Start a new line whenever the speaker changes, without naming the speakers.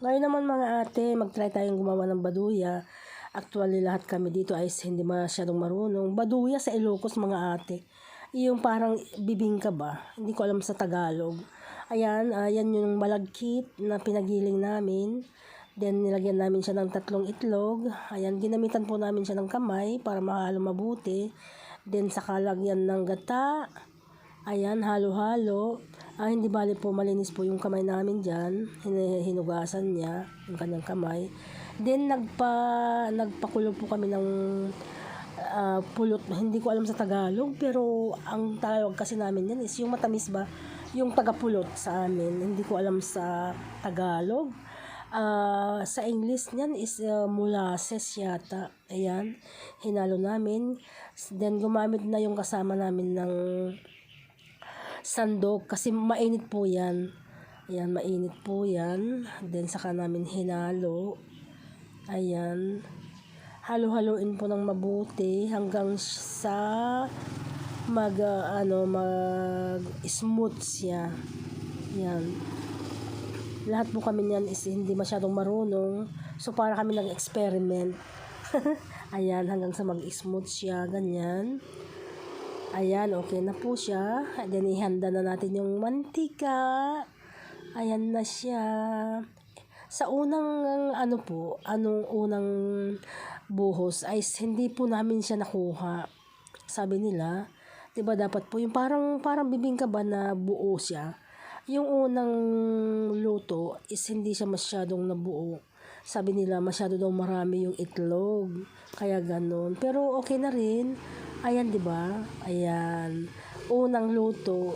Ngayon naman mga ate, mag-try tayong gumawa ng baduya. Actually, lahat kami dito ay hindi masyadong marunong. Baduya sa Ilocos mga ate. Yung parang bibingka ba? Hindi ko alam sa Tagalog. Ayan, yan yung malagkit na pinagiling namin. Then, nilagyan namin siya ng 3 itlog. Ayan, ginamitan po namin siya ng kamay para mahalo mabuti. Then, saka lagyan ng gata. Ayan, halo-halo. Hindi bali po, malinis po yung kamay namin dyan. Hinugasan niya yung kanyang kamay. Then, nagpakulo po kami ng pulot. Hindi ko alam sa Tagalog, pero ang tawag kasi namin yan is yung matamis ba? Yung tagapulot sa amin. Hindi ko alam sa Tagalog. Sa English niyan is molasses yata. Ayan, hinalo namin. Then, gumamit na yung kasama namin ng sandok kasi mainit po yan. Ayan, mainit po yan. Then, saka namin hinalo. Ayan. Halo-haloin po ng mabuti hanggang sa mag-smooth siya. Ayan. Lahat po kami niyan is hindi masyadong marunong. So, para kami nag-experiment. Ayan, hanggang sa mag-smooth siya. Ganyan. Ayan, okay na po siya. Then, ihanda na natin yung mantika. Ayan na siya. Sa unang unang buhos ay hindi po namin siya nakuha. Sabi nila, 'di ba dapat po yung parang bibingka ba na buo siya. Yung unang luto is hindi siya masyadong nabuo. Sabi nila masyado daw marami yung itlog. Kaya ganun. Pero okay na rin. Ayan, 'di ba? Ayan. Unang luto